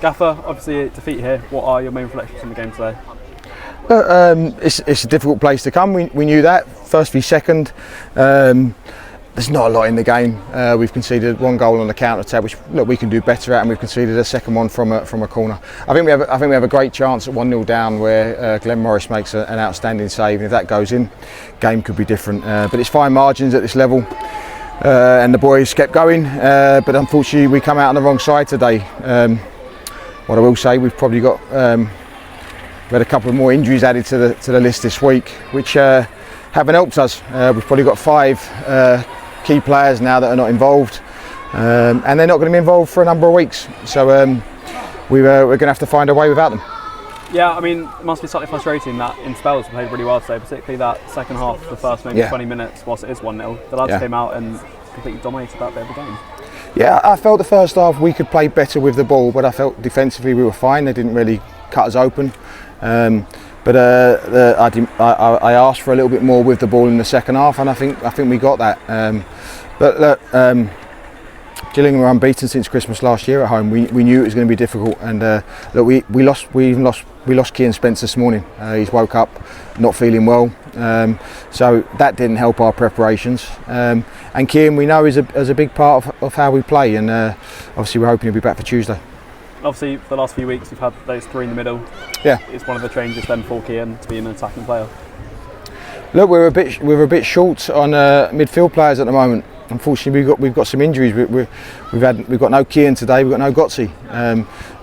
Gaffer, obviously a defeat here. What are your main reflections on the game today? It's a difficult place to come. We knew that. First v second. There's not a lot in the game. We've conceded one goal on the counter attack, which look, we can do better at, and we've conceded a second one from a corner. I think we have a great chance at 1-0 down where Glenn Morris makes an outstanding save, and if that goes in, game could be different. But it's fine margins at this level, and the boys kept going. But unfortunately, we come out on the wrong side today. What I will say, we've probably got we had a couple of more injuries added to the list this week, which haven't helped us. We've probably got 5 key players now that are not involved, and they're not going to be involved for a number of weeks. So we're going to have to find a way without them. Yeah, I mean, it must be slightly frustrating that in spells we played really well today, particularly that second half, the first maybe 20 minutes, whilst it is 1-0. The lads came out and completely dominated that bit of the game. Yeah, I felt the first half we could play better with the ball, but I felt defensively we were fine. They didn't really cut us open. But I asked for a little bit more with the ball in the second half, and I think we got that. But look, Gillingham were unbeaten since Christmas last year at home. We knew it was going to be difficult, and look, we lost Cian Spence this morning. He's woke up not feeling well, so that didn't help our preparations. And Cian, we know, is a big part of how we play, and obviously we're hoping he'll be back for Tuesday. Obviously, for the last few weeks, we've had those 3 in the middle. Yeah, it's one of the changes then for Cian to be an attacking player. Look, we're a bit short on midfield players at the moment. Unfortunately, we've got some injuries. We've got no Cian today. We've got no Gotzi.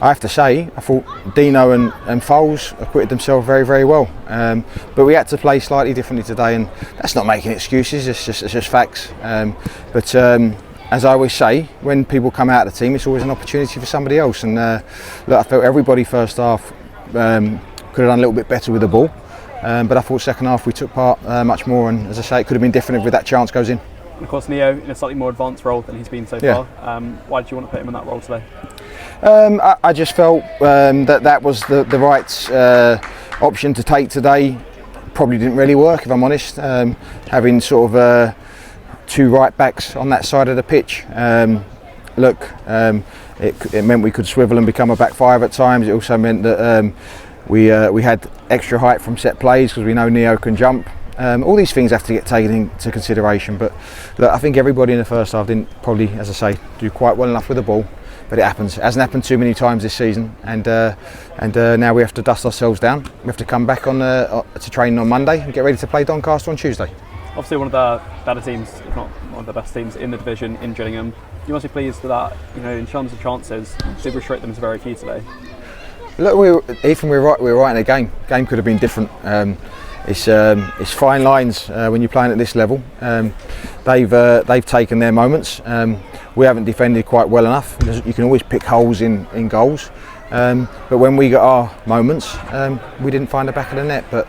I have to say, I thought Dino and Foles acquitted themselves very, very well. But we had to play slightly differently today, and that's not making excuses. It's just facts. But as I always say, when people come out of the team, it's always an opportunity for somebody else. And look, I felt everybody first half could have done a little bit better with the ball. But I thought second half we took part much more, and as I say, it could have been different if that chance goes in. And of course, Neo in a slightly more advanced role than he's been so far. Why did you want to put him in that role today? I just felt that was the right option to take today. Probably didn't really work, if I'm honest. Having sort of 2 right backs on that side of the pitch. It meant we could swivel and become a back 5 at times. It also meant that we had extra height from set plays because we know Neo can jump. All these things have to get taken into consideration, but look, I think everybody in the first half didn't probably, as I say, do quite well enough with the ball. But it happens. It hasn't happened too many times this season, and now we have to dust ourselves down. We have to come back to training on Monday and get ready to play Doncaster on Tuesday. Obviously, one of the better teams, if not one of the best teams in the division in Gillingham. You must be pleased with that. You know, in terms of chances, did restrict them as very key today. Look, Ethan, we were right in the game. Game could have been different. It's fine lines when you're playing at this level. They've taken their moments. We haven't defended quite well enough. You can always pick holes in goals, but when we got our moments, we didn't find the back of the net. But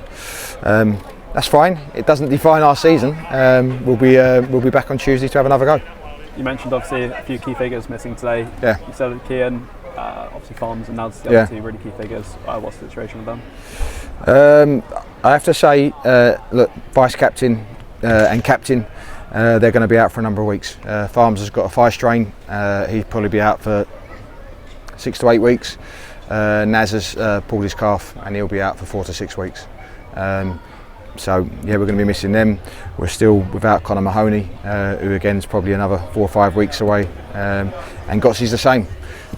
that's fine. It doesn't define our season. We'll be back on Tuesday to have another go. You mentioned obviously a few key figures missing today. Yeah. You said Cian, obviously Farms, and now the other 2 really key figures. What's the situation with them? I have to say, look, vice captain and captain, they're going to be out for a number of weeks. Farms has got a thigh strain. He'll probably be out for 6 to 8 weeks. Naz has pulled his calf, and he'll be out for 4 to 6 weeks. So yeah, we're going to be missing them. We're still without Connor Mahoney, who again is probably another 4 or 5 weeks away, and Gotzi's the same.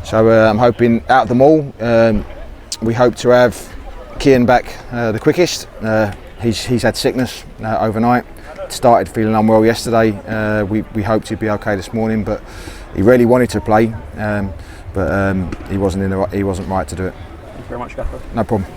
So I'm hoping out of them all, we hope to have Cian back the quickest. He's had sickness overnight. Started feeling unwell yesterday. We hoped he'd be okay this morning, but he really wanted to play, but he wasn't right to do it. Thank you very much, Gaffer. No problem.